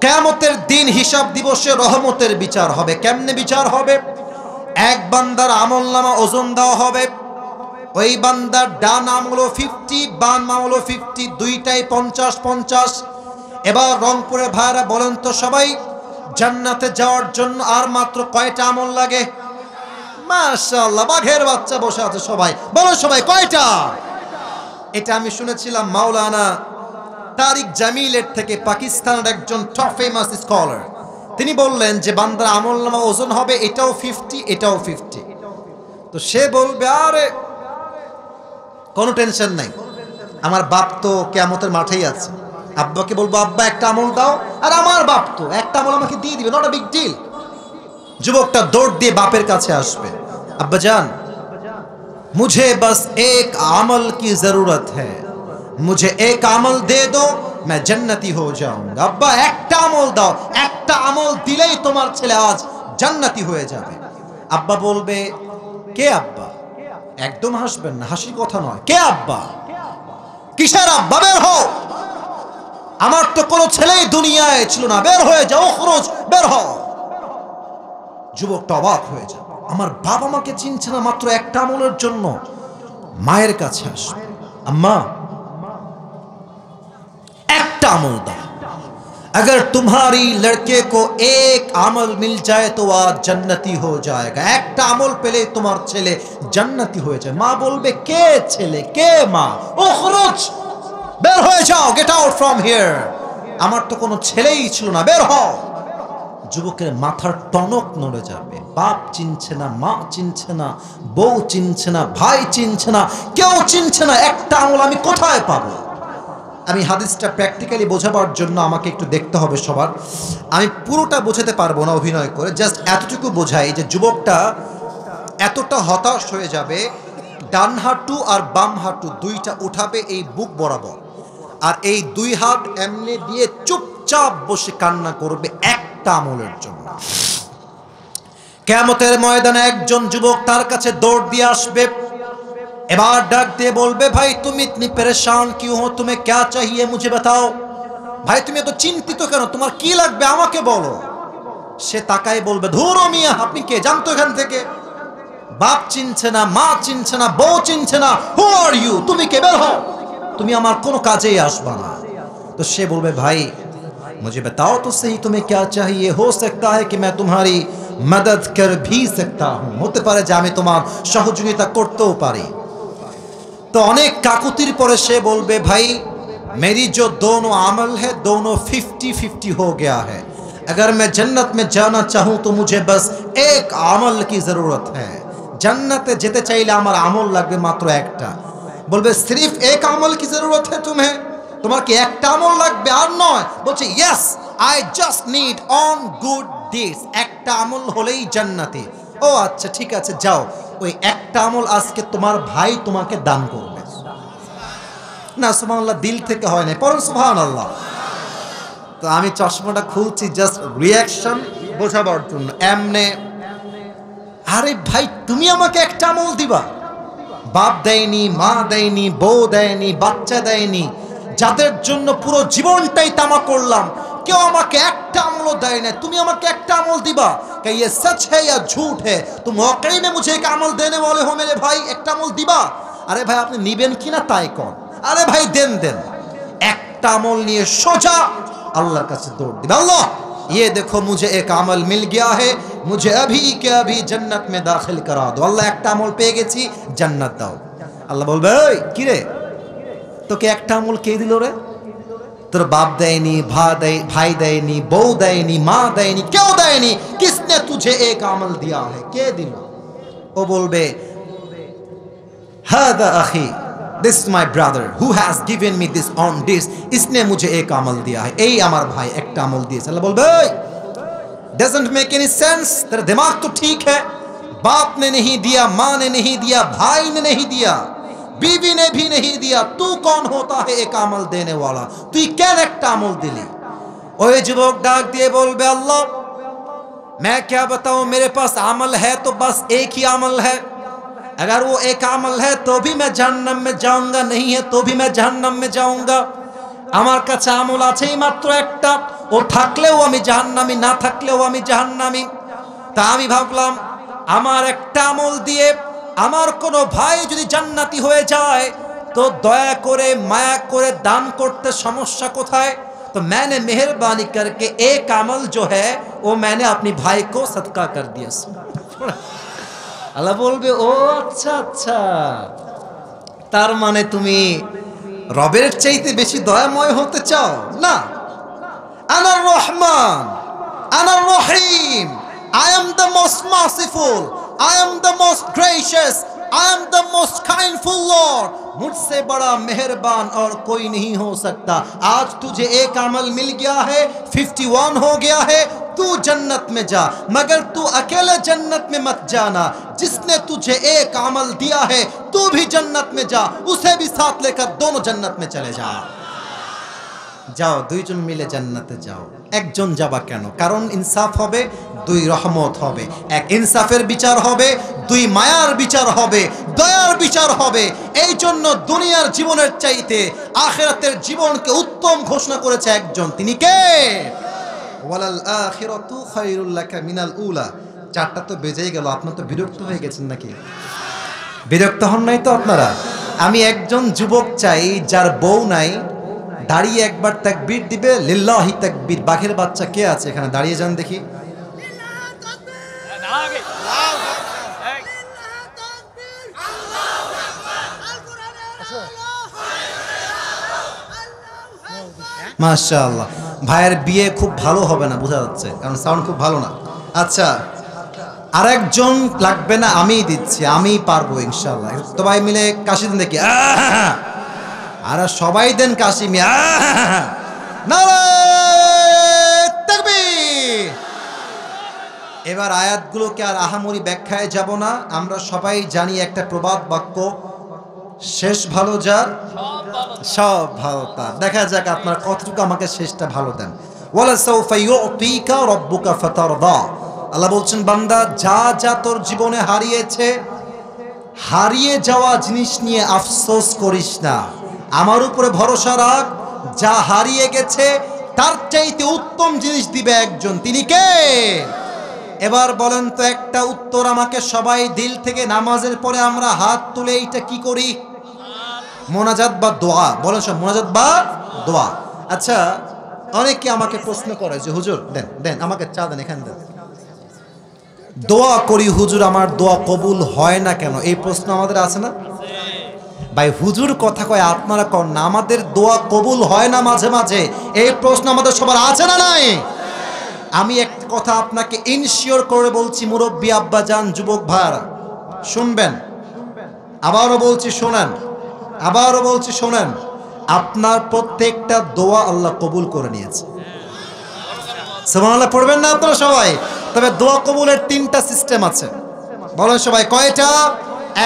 কিয়ামতের দিন হিসাব দিবসে রহমতের বিচার হবে। কেমনে বিচার হবে? এক বান্দার আমলনামা ওজন দেওয়া হবে, ওই বান্দার ডান আমল 50, বাম আমল 50, দুইটাই 50-50। এবার রংপুরে ভাইরা বলেন তো সবাই, জান্নাতে যাওয়ার জন্য আর মাত্র কয়টা আমল লাগে? মাশাআল্লাহ, বাঘের বাচ্চা বসে আছে সবাই, বলো সবাই কয়টা? এটা আমি শুনেছিলাম মাওলানা তারিক জামিলের থেকে, পাকিস্তানের একজন টপ ফেমাস স্কলার। তিনি বললেন যে বান্দার আমলনামা ওজন হবে এটাও 50, এটাও 50। তো সে বলবে, আরে কোনো টেনশন নাই, আমার বাপ তো কিয়ামতের মাঠেই আছে। আব্বাকে বলবো, আব্বা একটা আমল দাও, আর আমার বাপ তো একটা আমল আমাকে দিয়ে দিবে, নট আ বিগ ডিল। যুবকটা দৌড় দিয়ে বাপের কাছে আসবে, আব্বা জান मुझे बस एक अमल की जरूरत है, मुझे एक अमल दे दो, मैं जन्नती हो जाऊंगा। अब्बा একটা আমল দাও, একটা আমল দিলেই তোমার ছেলে আজ জান্নাতি হয়ে যাবে। আব্বা বলবে, কে আব্বা? একদম হাসবেন না, হাসির কথা নয়। কে আব্বা? কিসের আব্বা? বের হও, আমার তো কোনো ছেলেই দুনিয়ায় ছিল না, বের হয়ে যাও, খরচ, বের হও। যুবকটা অবাক হয়ে যায়, আমার বাবা আমাকে চিনছে না মাত্র একটা আমলের জন্য। মায়ের কাছে আসবে, আম্মা একটা আমল দাও, अगर तुम्हारी लड़के को एक अमल मिल जाए तो आज जन्नती हो जाएगा। একটা আমল পেলে তোমার ছেলে জান্নাতি হয়ে যায়। মা বলবে, কে ছেলে, কে মা? উখরুজ, বের হয়ে যাও, গেট আউট ফ্রম হিয়ার, আমার তো কোনো ছেলেই ছিল না, বের হও। যুবকের মাথার টনক নড়ে যাবে, বাপ চিনছে না, মা চিনছে না, বউ চিনছে না, ভাই চিনছে না, কেউ চিনছে না, একটা আমল আমি কোথায় পাবো? আমি হাদিসটা প্র্যাকটিক্যালি বোঝাবার জন্য আমাকে একটু দেখতে হবে সবার, আমি পুরোটা বোঝাতে পারবো না অভিনয় করে, জাস্ট এতটুকু বোঝাই যে যুবকটা এতটা হতাশ হয়ে যাবে, ডান হাঁটু আর বাম হাঁটু দুইটা উঠাবে এই বুক বরাবর, আর এই 2 হাত এমনি দিয়ে চুপচাপ বসে কান্না করবে একটা আমলের জন্য। কিয়ামতের ময়দানে একজন যুবক তার কাছে দৌড় দিয়ে আসবে, এবার ডাক দিয়ে বলবে, ভাই তুমি ইতনি পরেশান কিউ হো, तुम्हें क्या चाहिए मुझे बताओ। ভাই তুমি এত চিন্তিত কেন, তোমার কি লাগবে আমাকে বলো। সে তাকাই বলবে, ধুরো মিয়া, আপনি কে, জানতো এখান থেকে। বাপ চিনছে না, মা চিনছে না, বউ চিনছে না, হু আর ইউ, তুমি কে, বের হও, তুমি আমার কোনো কাজেই আসবা না। তো সে বলবে, ভাই मुझे बताओ तो सही तुम्हें क्या चाहिए, हो सकता है कि मैं तुम्हारी मदद कर भी सकता हूं, होते पारे যে আমি তোমার সহযোগিতা করতেও পারি। तो अनेक काकुतिर पर से बोलबे, भाई मेरी जो दोनों अमल है दोनों 50-50 हो गया है, अगर मैं जन्नत में जाना चाहूं तो मुझे बस एक अमल की जरूरत है, जन्नते जेते चाइले आमार अमल लागबे मात्र एकटा। बोलबे सिर्फ एक अमल की जरूरत है तुम्हें, তোমার কি একটা আমল লাগবে আর নয়? বলছে yes, I just need on good deeds, একটা আমল হলেই জান্নাতি। ও আচ্ছা ঠিক আছে, যাও, ওই একটা আমল আজকে তোমার ভাই তোমাকে দান করবে। না সুবহানাল্লাহ, দিল থেকে হয় না, পড়ুন সুবহানাল্লাহ। তো আমি চশমাটা খুলছি জাস্ট রিয়াকশন বোঝাবার জন্য। এমনে, আরে ভাই তুমি আমাকে একটা আমল দিবা, বাপ দেয়নি, মা দেয়নি, বউ দেয়নি, বাচ্চা দেয়নি, যাদের জন্য পুরো জীবনটাই তামা করলাম, কেউ আমাকে একটা আমল দেয় না, তুমি আমাকে একটা আমল দিবা। কে ये सच है या झूठ है, तुम वाकई में मुझे एक अमल देने वाले हो मेरे भाई, একটা আমল দিবা। আরে ভাই আপনি নিবেন কিনা তাই কোন, আরে ভাই দেন দেন। একটা আমল নিয়ে সোজা আল্লাহর কাছে দৌড় দিবে, আল্লাহ ये देखो मुझे एक अमल मिल गया है, मुझे अभी के अभी जन्नत में दाखिल करा दो। আল্লাহ একটা আমল পেয়ে গেছি, জান্নাত দাও। আল্লাহ বলবে, এই কি রে, তোকে একটা আমল কে দিল রে? তোর বাপ দেয়নি, ভাই দেয়নি, বউ দেয়নি, মা দেয়নি, কেউ দেয়নি, কিসনে তুঝে এক আমল দিয়া है, কে দিল? ও বলবে, হাদা আখি, this is my brother who has given me this on this, इसने मुझे एक আমল दिया है, এই আমার ভাই একটা আমল দিয়েছে। আল্লাহ বলবে, डजंट मेक एनी सेंस, तेरा दिमाग तो ठीक है, बाप ने नहीं दिया, माँ ने नहीं दिया, भाई ने नहीं दिया, बीवी ने भी नहीं दिया, तू कौन होता है एक अमल देने वाला, तू केन एक अमल दिली? ओए जुबक डाक दिए बोलबे, अल्लाह मैं क्या बताऊं, मेरे पास अमल है तो बस एक ही अमल है, अगर वो एक अमल है तो भी मैं जहन्नम में जाऊंगा, नहीं है तो भी मैं जहन्नम में जाऊंगा। আমার কাছে আমল আছেই মাত্র একটা, ও থাকলেও আমি জাহান্নামী, না থাকলেও আমি জাহান্নামী। তা আমি ভাবলাম আমার একটা আমল দিয়ে আমার কোনো ভাই যদি জান্নাতি হয়ে যায় তো দয়া করে মায়া করে দান করতে সমস্যা কোথায়? तो मैंने मेहरबानी करके एक अमल जो है वो मैंने अपनी भाई को सदका कर दिया। अल्लाह बोलबे, ओ अच्छा अच्छा, तार माने তুমি রবের চাইতে বেশি দয়াময় হতে চাও না? আনার রহমান, আনার রহিম, I am the most merciful, I am the most gracious, I am the most kindful Lord, मुझसे बड़ा मेहरबान और कोई नहीं हो सकता। आज तुझे एक अमल मिल गया है, 51 हो गया है, तू जन्नत में जा, मगर तू अकेले जन्नत में मत जाना, जिसने तुझे एक अमल दिया है तू भी जन्नत में जा, उसे भी साथ लेकर दोनों जन्नत में चले जा। যাও, দুইজন মিলে জান্নাতে যাও। একজন যাবা কেন? কারণ ইনসাফ হবে, দুই রহমত হবে, এক ইনসাফের বিচার হবে, দুই মায়ার বিচার হবে, দয়ার বিচার হবে। এই জন্য দুনিয়ার জীবনের চাইতে আখিরাতের জীবনকে উত্তম ঘোষণা করেছে একজন, তিনি কে? ওয়ালাল আখিরাতু খায়রুল লাকা মিনাল উলা। চারটা তো বেজেই গেল, আপনারা তো বিরক্ত হয়ে গেছেন নাকি? বিরক্ত হন নাই তো আপনারা? আমি একজন যুবক চাই যার বউ নাই, দাঁড়িয়ে একবার তাকবীর দিবে, লিল্লাহি তাকবীর। বাঘের বাচ্চা কে আছে এখানে? দাঁড়িয়ে যান দেখি। মাশাআল্লাহ, ভাইয়ের বিয়ে খুব ভালো হবে না বোঝা যাচ্ছে, কারণ সাউন্ড খুব ভালো না। আচ্ছা, আরেকজন লাগবে না, আমিই দিচ্ছি, আমিই পারবো ইনশাআল্লাহ। সবাই মিলে কাশি দিন দেখি, আর সবাই দেন কাশি মিয়া। নারায়ে তাকবীর। এবার আয়াতগুলোকে আর আহামরি ব্যাখ্যায় যাব না, আমরা সবাই জানি একটা প্রবাদ বাক্য, শেষ ভালো যার সব ভালো তার। দেখা যাক আপনারা কতটুকু আমাকে শেষটা ভালো দেন। ওয়ালা সাউফা ইউতিকা রাব্বুকা ফাতারদা। আল্লাহ বলছেন, বান্দা যা যা তোর জীবনে হারিয়েছে, হারিয়ে যাওয়া জিনিস নিয়ে আফসোস করিস না, আমার উপরে ভরসা রাখ, যা হারিয়ে গেছে তার চাইতে উত্তম জিনিস দিবে একজন, তিনি কে? এবার বলেন তো একটা উত্তর আমাকে সবাই দিল থেকে। নামাজের পরে আমরা হাত তুলে এইটা কি করি? মোনাজাত বা দোয়া। বলেন সব, মোনাজাত বা দোয়া। আচ্ছা, অনেকে আমাকে প্রশ্ন করে যে হুজুর দেন দেন আমাকে চা দেন, এখানে দেন, দোয়া করি হুজুর, আমার দোয়া কবুল হয় না কেন? এই প্রশ্ন আমাদের আছে না ভাই? হুজুর কথা কয়, আপনারা কন না, আমাদের দোয়া কবুল হয় না মাঝে মাঝে, এই প্রশ্ন আমাদের সবার আছে না নাই? আমি একটা কথা আপনাকে ইনশিওর করে বলছি, মুরব্বী আব্বাজান, যুবক ভাইরা শুনবেন, আবারও বলছি শোনেন, আবারও বলছি শোনেন, আপনার প্রত্যেকটা দোয়া আল্লাহ কবুল করে নিয়েছে। সুবহানাল্লাহ পড়বেন না আপনারা সবাই? তবে দোয়া কবুলের 3টা সিস্টেম আছে। বলেন সবাই, কয়টা?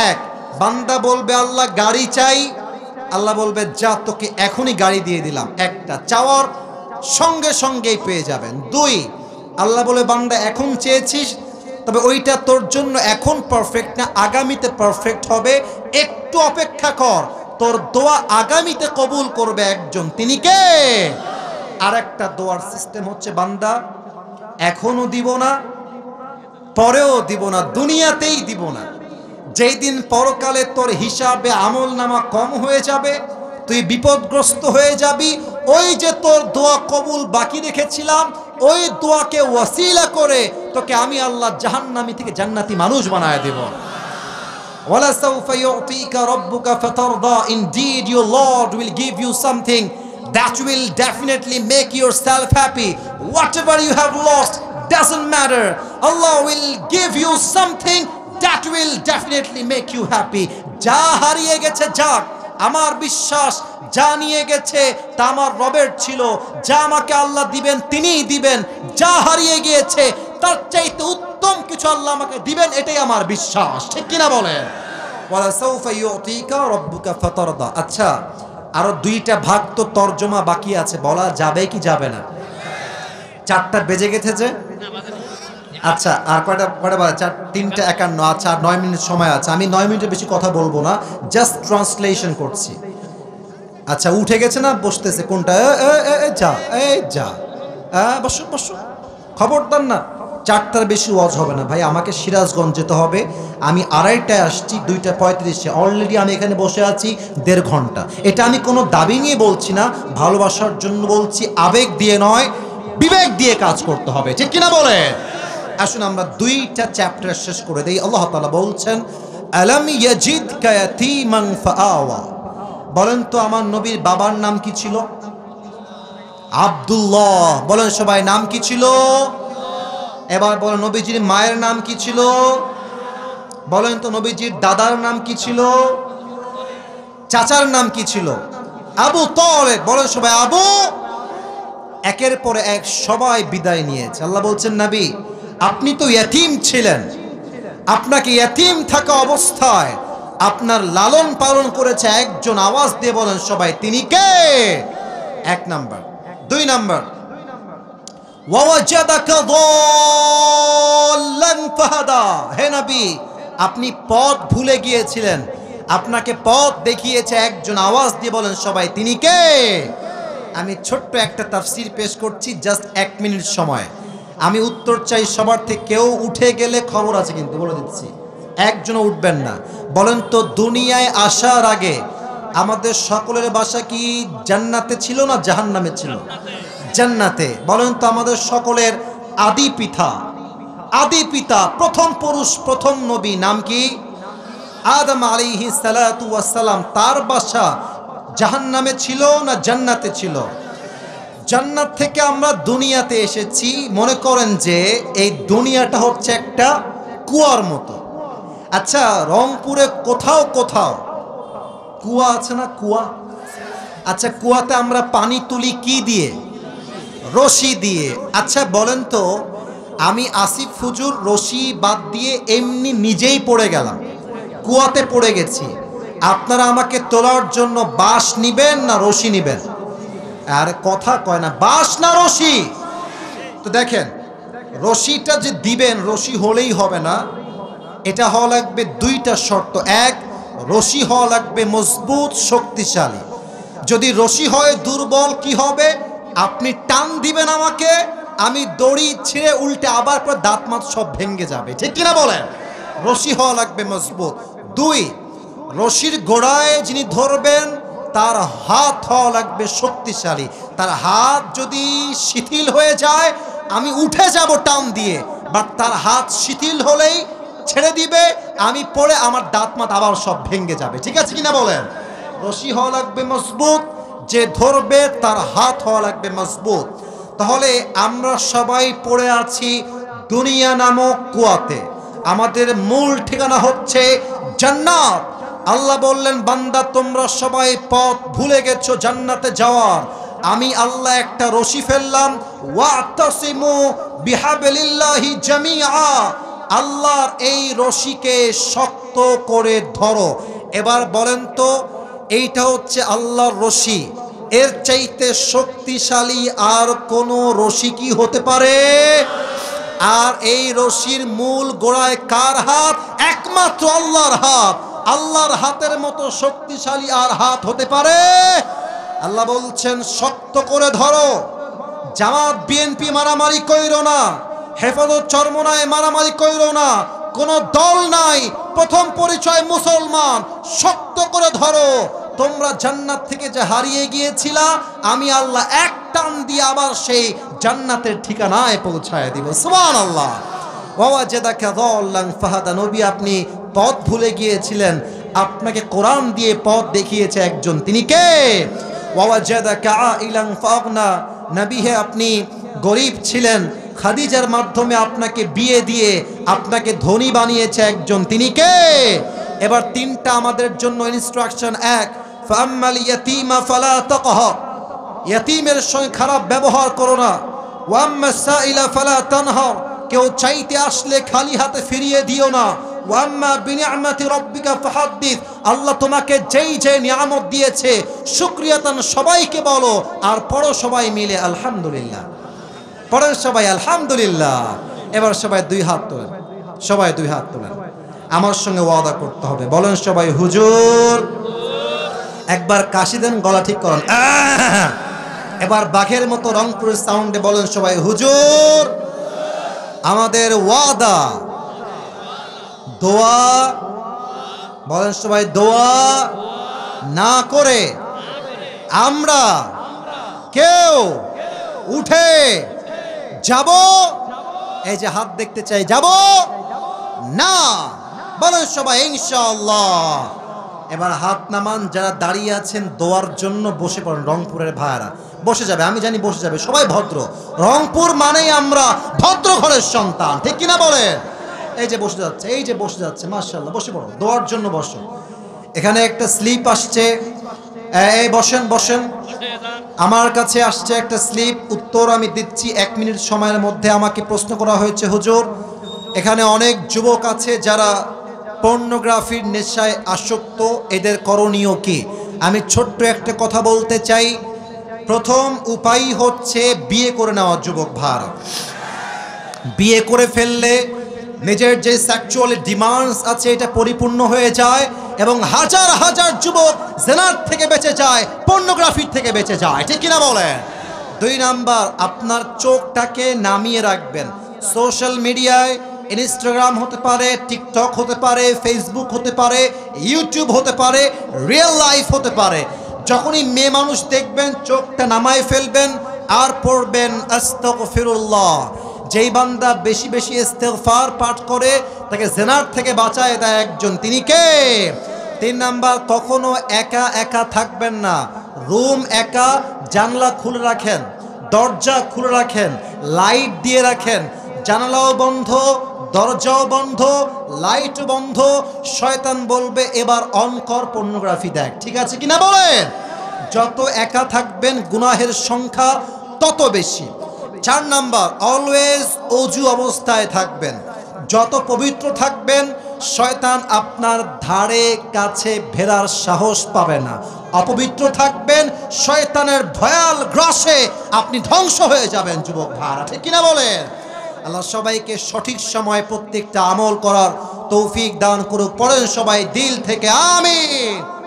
এক, বান্দা বলবে আল্লাহ গাড়ি চাই, আল্লাহ বলবে যা তোকে এখনই গাড়ি দিয়ে দিলাম, একটা চাওয়ার সঙ্গে সঙ্গেই পেয়ে যাবেন। 2, আল্লাহ বলে বান্দা এখন চেয়েছিস, তবে ওইটা তোর জন্য এখন পারফেক্ট না, আগামীতে পারফেক্ট হবে, একটু অপেক্ষা কর, তোর দোয়া আগামীতে কবুল করবে একজন, তিনি কে? আর একটা দোয়ার সিস্টেম হচ্ছে, বান্দা এখনো দিব না, পরেও দিব না, দুনিয়াতেই দিব না, যেই দিন পরকালে তোর হিসাবে আমল নামা কম হয়ে যাবে, তুই বিপদগ্রস্ত হয়ে যাবি, ওই যে তোর দোয়া কবুল বাকি রেখেছিলাম, ওই দোয়াকে ওয়াসিলা করে তোকে আমি আল্লাহ জাহান্নামী থেকে জান্নাতি মানুষ বানায় দেব। ওয়ালা সাউফা ইউতিকা রাব্বুকা ফাতারদা, indeed your Lord will give you something that will definitely make yourself happy. Whatever you have lost doesn't matter, Allah will give you something that will definitely make you happy. যা হারিয়ে গেছে যাক, আমার বিশ্বাস যা নিয়ে গেছে তা আমার রবের ছিল, যা আমাকে আল্লাহ দিবেন তিনিই দিবেন, যা হারিয়ে গিয়েছে তার চাইতে উত্তম কিছু আল্লাহ আমাকে দিবেন, এটাই আমার বিশ্বাস, ঠিক কিনা বলেন? ওয়ালা সাউফা ইউতিকা রাব্বুকা ফাতারদা। আচ্ছা, আরো 2টা ভাগ তো তরজমা বাকি আছে, বলা যাবে কি যাবে না? 4টা বেজে গেছে যে, আচ্ছা আর কয়টা বাজে? 3টা 51। আচ্ছা, আর 9 মিনিট সময় আছে, আমি 9 মিনিটের বেশি কথা বলবো না, জাস্ট ট্রান্সলেশন করছি। আচ্ছা, উঠে গেছে না? বসতেছে কোনটা? যা, এই যা, বসো বসো, খবরদার না, 4টার বেশি ওয়াজ হবে না ভাই, আমাকে সিরাজগঞ্জ যেতে হবে, আমি 2:30টায় আসছি, 2:35-এ অলরেডি আমি এখানে বসে আছি 1.5 ঘন্টা। এটা আমি কোনো দাবি নিয়ে বলছি না, ভালোবাসার জন্য বলছি, আবেগ দিয়ে নয়, বিবেক দিয়ে কাজ করতে হবে, ঠিক কিনা বলে? আসুন আমরা 2টা চ্যাপ্টার শেষ করে দেই। আল্লাহ তাআলা বলছেন, আলাম ইয়াজিদকা ইয়াতীমান ফাআওয়া। বলেন তো আমার নবীর বাবার নাম কি ছিল? আব্দুল্লাহ। বলেন সবাই, নাম কি ছিল? এবার বলেন নবীজির মায়ের নাম কি ছিল? বলেন তো নবীজির দাদার নাম কি ছিল? চাচার নাম কি ছিল? আবু তালেব। বলেন সবাই আবু। একের পর এক সবাই বিদায় নিয়েছে। আল্লাহ বলছেন, নবী আপনি তো ইয়াতীম ছিলেন, আপনাকে ইয়াতীম থাকা অবস্থায় আপনার লালন পালন করেছে একজন, আওয়াজ দিয়ে বলেন সবাই, তিনি কে? 1 নাম্বার। 2 নাম্বার, ওয়াওয়াজাদাকা দাল্লান ফাহাদা। হে নবী, আপনি পথ ভুলে গিয়েছিলেন, আপনাকে পথ দেখিয়েছে একজন, আওয়াজ দিয়ে বলেন সবাই, তিনি কে? আমি ছোট্ট একটা তাফসীর পেশ করছি, জাস্ট 1 মিনিট সময়, আমি উত্তর চাই সবার থেকে। কেউ উঠে গেলে খবর আছে কিন্তু, বলে দিচ্ছি, একজনও উঠবেন না। বলেন তো দুনিয়ায় আসার আগে আমাদের সকলের বাসা কি জান্নাতে ছিল না জাহান্নামে ছিল? জান্নাতে। বলেন তো আমাদের সকলের আদি পিতা প্রথম পুরুষ প্রথম নবী নাম কি? আদম আলাইহিস সালাতু ওয়াস সালাম, তার বাসা জাহান্নামে ছিল না জান্নাতে ছিল? জান্নাত থেকে আমরা দুনিয়াতে এসেছি। মনে করেন যে এই দুনিয়াটা হচ্ছে একটা কুয়ার মতো। আচ্ছা, রংপুরে কোথাও কোথাও কুয়া আছে না? কুয়া। আচ্ছা, কুয়াতে আমরা পানি তুলি কি দিয়ে? রশি দিয়ে। আচ্ছা বলেন তো, আমি আসিফ হুজুর রশি বাদ দিয়ে এমনি নিজেই পড়ে গেলাম, কুয়াতে পড়ে গেছি, আপনারা আমাকে তোলার জন্য বাঁশ নিবেন না রশি নিবেন? আর কথা কয় না, বাঁশ না রশি? তো দেখেন, রশিটা যে দিবেন, রশি হলেই হবে না, এটা হওয়া লাগবে দুইটা শর্ত। এক, রশি হওয়া লাগবে মজবুত শক্তিশালী। যদি রশি হয় দুর্বল, কি হবে? আপনি টান দিবেন আমাকে, আমি দড়ি ছিঁড়ে উল্টে আবার পর দাঁত মাত সব ভেঙে যাবে, ঠিক কিনা বলেন? রশি হওয়া লাগবে মজবুত। দুই, রশির গোড়ায় যিনি ধরবেন তার হাত হওয়া লাগবে শক্তিশালী। তার হাত যদি শিথিল হয়ে যায় আমি উঠে যাব টান দিয়ে, বাট তার হাত শিথিল হলেই ছেড়ে দিবে, আমি পড়ে আমার দাঁত মাত আবার সব ভেঙে যাবে, ঠিক আছে কিনা বলেন? রশি হওয়া লাগবে মজবুত, যে ধরবে তার হাত হওয়া লাগবে মজবুত। তাহলে আমরা সবাই পড়ে আছি দুনিয়া নামক কুয়াতে, আমাদের মূল ঠিকানা হচ্ছে জান্নাত। আল্লাহ বললেন, বান্দা তোমরা সবাই পথ ভুলে গেছো জান্নাতে যাওয়ার, আমি আল্লাহ একটা রশি ফেললাম, ওয়াতাসিমু বিহাবলিল্লাহি জামিআ, আল্লাহর এই রশিকে শক্ত করে ধরো। এবার বলেন তো, এইটা হচ্ছে আল্লাহর রশি, এর চাইতে শক্তিশালী আর কোনো রশি কি হতে পারে? আর এই রশির মূল গোড়ায় কার হাত? একমাত্র আল্লাহর হাত। আল্লাহর হাতের মতো শক্তিশালী আর হাত হতে পারে? আল্লাহ বলছেন শক্ত করে ধরো। জামাত বিএনপি মারামারি কইরো না, হেফাজত চরমনায় মারামারি কইরো না, কোনো দল নাই, প্রথম পরিচয় মুসলমান। শক্ত করে ধরো। তোমরা জান্নাত থেকে যে হারিয়ে গিয়েছিলা, আমি আল্লাহ এক টান দিয়ে আবার সেই জান্নাতের ঠিকানায় পৌঁছায় দিব। সুবহানাল্লাহ। ওয়াওয়াজাদাকা যাল্লান ফাহাদা, নবী আপনি পথ ভুলে গিয়েছিলেন, আপনাকে কোরআন দিয়ে পথ দেখিয়েছে একজন, তিনি কে? ওয়াওয়াজাদাকা আইলান ফাগনা, নবী হে আপনি গরিব ছিলেন, খাদিজার মাধ্যমে আপনাকে বিয়ে দিয়ে আপনাকে ধনী বানিয়েছে একজন, তিনি কে? এবার তিনটা আমাদের জন্য ইনস্ট্রাকশন। এক, ফাআম্মাল ইয়াতীমা ফালা তাকহার, ইয়াতীমের সঙ্গে খারাপ ব্যবহার করো না। ওয়াম্মাস সাইলা ফালা তানহার, কেউ চাইতে আসলে খালি হাতে ফিরিয়ে দিও না। ওয়াম্মা বিনিআমাতি রাব্বিকা ফাহাদ্দিস, আল্লাহ তোমাকে যেই যে নিয়ামত দিয়েছে শুকরিয়াতান সবাইকে বলো, আর পড়ো সবাই মিলে আলহামদুলিল্লাহ। পড়েন সবাই আলহামদুলিল্লাহ। এবার সবাই দুই হাত তোলেন, সবাই দুই হাত তোলেন, আমার সঙ্গে ওয়াদা করতে হবে। বলেন সবাই হুজুর। একবার কাশি দেন, গলা ঠিক করেন। এবার বাঘের মতো রংপুরের সাউন্ডে বলেন সবাই হুজুর। আমাদের ওয়াদা, দোয়া, বলেন সবাই, দোয়া না করে আমরা কেউ উঠে যাব, এই যে হাত দেখতে চাই, যাব না। বলেন সবাই ইনশাআল্লাহ। এবার হাত নামান, যারা দাঁড়িয়ে আছেন দোয়ার জন্য বসে পড়েন। রংপুরের ভাইরা বসে যাবে, আমি জানি বসে যাবে, সবাই ভদ্র। রংপুর মানেই আমরা ভদ্র ঘরের সন্তান, ঠিক কিনা বলেন? এই যে বসে যাচ্ছে, এই যে বসে যাচ্ছে, মাশাআল্লাহ, বসে পড়ো, দোয়ার জন্য বসো। এখানে একটা স্লিপ আসছে, এই বসেন বসেন। আমার কাছে আসছে একটা স্লিপ, উত্তর আমি দিচ্ছি 1 মিনিট সময়ের মধ্যে। আমাকে প্রশ্ন করা হয়েছে, হুজুর এখানে অনেক যুবক আছে যারা পর্নোগ্রাফির নেশায় আসক্ত, এদের করণীয় কি? আমি ছোট্ট একটা কথা বলতে চাই। প্রথম উপায় হচ্ছে বিয়ে করে নেওয়া। যুবক ভাই, বিয়ে করে ফেললে নিজের যে সেক্সুয়াল ডিমান্ডস আছে এটা পরিপূর্ণ হয়ে যায়, এবং হাজার হাজার যুবক জেনার থেকে বেঁচে যায়, পর্নোগ্রাফির থেকে বেঁচে যায়, ঠিক কিনা বলেন? 2 নাম্বার, আপনার চোখটাকে নামিয়ে রাখবেন। সোশ্যাল মিডিয়ায় ইনস্টাগ্রাম হতে পারে, টিকটক হতে পারে, ফেসবুক হতে পারে, ইউটিউব হতে পারে, রিয়েল লাইফ হতে পারে। যখনই মেয়ে মানুষ দেখবেন চোখটা নামায় ফেলবেন আর পড়বেন আস্তাগফিরুল্লাহ। যেই বান্দা বেশি বেশি ইস্তেগফার পাঠ করে তাকে জিনার থেকে বাঁচায় দেয় একজন, তিনি কে? 3 নাম্বার, কখনো একা একা থাকবেন না। রুম একা, জানলা খুলে রাখেন, দরজা খুলে রাখেন, লাইট দিয়ে রাখেন, জানালাও বন্ধ, দরজাও বন্ধ, লাইট বন্ধ। শয়তান বলবে এবার অন কর, পর্নোগ্রাফি দেখ, ঠিক আছে কিনা বলেন? যত একা থাকবেন গুনাহের সংখ্যা তত বেশি। 4 নাম্বার, অলওয়েজ অজু অবস্থায় থাকবেন। যত পবিত্র থাকবেন শয়তান আপনার ধারে কাছে ফেরার সাহস পাবে না। অপবিত্র থাকবেন, শয়তানের ভয়াল গ্রাসে আপনি ধ্বংস হয়ে যাবেন। যুবক ভাইরা, ঠিক কিনা বলেন? আল্লাহ সবাইকে সঠিক সময়ে প্রত্যেকটা আমল করার তৌফিক দান করুক। পড়েন সবাই দিল থেকে আমিন।